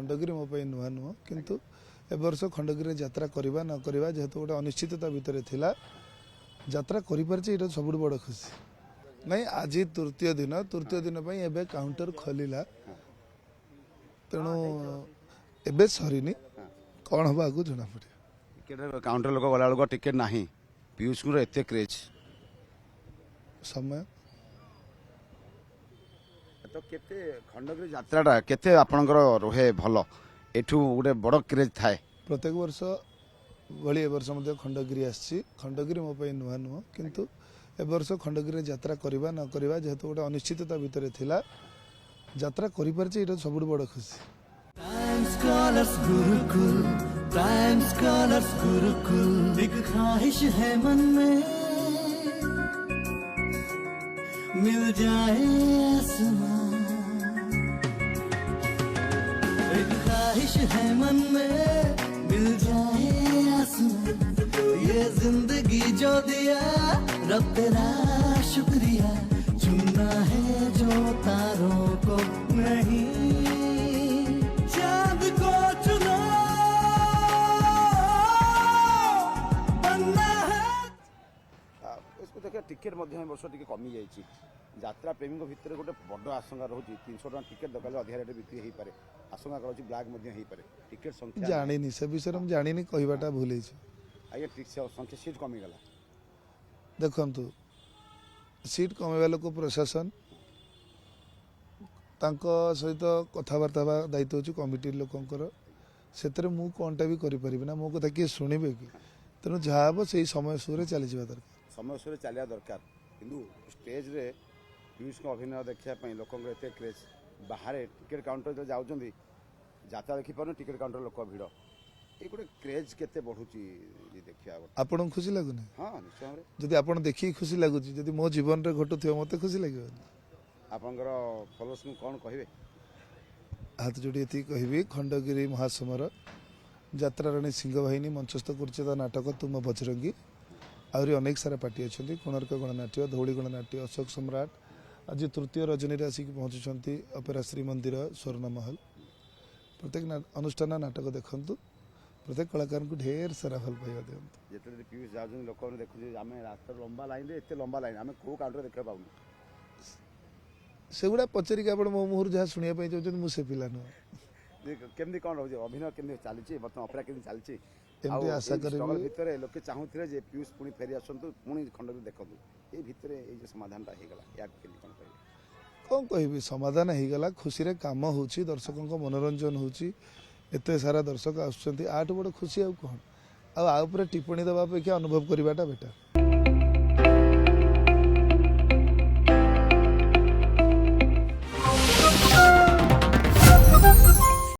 खंडगिरी मो नुआ नुह किंतु ए वर्ष खंडगिरी यात्रा करवा न करवा जेहेतु गोटे अनिश्चितता भितर थिला यात्रा करें सब बड़ खुशी नहीं आज तृतीय दिन एबे काउंटर खोलिला तेणु एबे सरीनी कौन हम आगे जना पड़े टिकेट काउंटर लोक गला बेलू टिकेट ना पीयूष एत क्रेज समय तो केते खंडगिरी यात्रा केते आपणकर रोहे भल एठू गोटे बड़ क्रेज थाए प्रत्येक वर्ष भली ए वर्ष खंडगिरी आसी खंडगिरी मो नुआ नुह किंतु ए वर्ष खंडगिरी यात्रा करवा न करवा जेहेतु गोटे अनिश्चितता भितर थिला यात्रा करें सब बड़ खुशी एक ख्वाहिश है मन में मिल जाए आसमां एक ख्वाहिश है मन में मिल जाए आसमां ये जिंदगी जो दिया रब तेरा शुक्रिया चुनना है जो तारों को नहीं चांद को चुना बनना है इसको देखिए टिकेट वर्ष टी कमी जाइए यात्रा प्रेमी भितर गोटे बड़ आशंका रोचे 300 टका टिकेट दरकार अधिक रेट बिक्री हो पारे आशंका कर ब्लैक टिकेट संख्या जानी से विषय में जानी कहवाटा भूल आगे संख्या सीट कमीगला देखु सीट कमेवा लोक प्रशासन सहित कथबार्ता दायित्व हो कमिटी लोकंर से कौनटा भी करें मो कथा किए शुणे कि तेणु जहाँ हम से समय सूर्य चली जा दरकार समय सूर्य चलिया दरकार किंतु स्टेज रे पीयूष को अभिनय देखा लोक एत क्रेज बाहर टिकेट काउंटर जाऊँ यात्रा देखी पार टिकेट काउंटर लोक भिड़ ये गोटे क्रेज केते बढ़ुची देखिया आपन खुशी लगुनि हाँ निश्चय जदि आपन देखी खुशी लगुची जदि मो जीवन रे घटुथियो मते खुशी लागियो आपनकर फॉलोअर्स को कौन कहिबे हाथ जोड़ी एति कहबी खंडगिरी महासमर यात्रा राणी सिंह बाहिनी मंचस्थ करछे नाटक तुम बजरंगी आहरी अनेक सारा पार्टी अच्छा कोणार्क गणनाट्य धौली गणनाट्य अशोक सम्राट आज तृतीय रजनी आसिक पहुँचुंट अपेरा श्री मंदिर स्वर्णमहल प्रत्येक अनुष्ठान नाटक देखु प्रत्येक कलाकार को ढेर सारा भल पाइबा दियंतु जेते पीयूष जाउछन लोक देखु आमे रास्ता लंबा लाइन रे एते लंबा लाइन आमे को काउंटर देखा पाउनु सेगुड़ा पचारिक आप मो मुहर जहाँ शुणा चाहते मुझे पिला नुह केमती कौन रोचे अभिनय केमती चली बर्तमान अपेरा केमती चलती एमती आशा करी भितर लोके चाहूले जे पीयूष पुणी फेरी आसतु पुणी खंडगिरी देखु ये भितर ये समाधानटा होगा या कौन कह समाधान होगला खुशी रे काम हो दर्शकों मनोरंजन होते सारा दर्शक आठ बड़ खुशी आ कौन आउे टिप्पणी देवा अपेक्षा अनुभव करवाटा बेटर।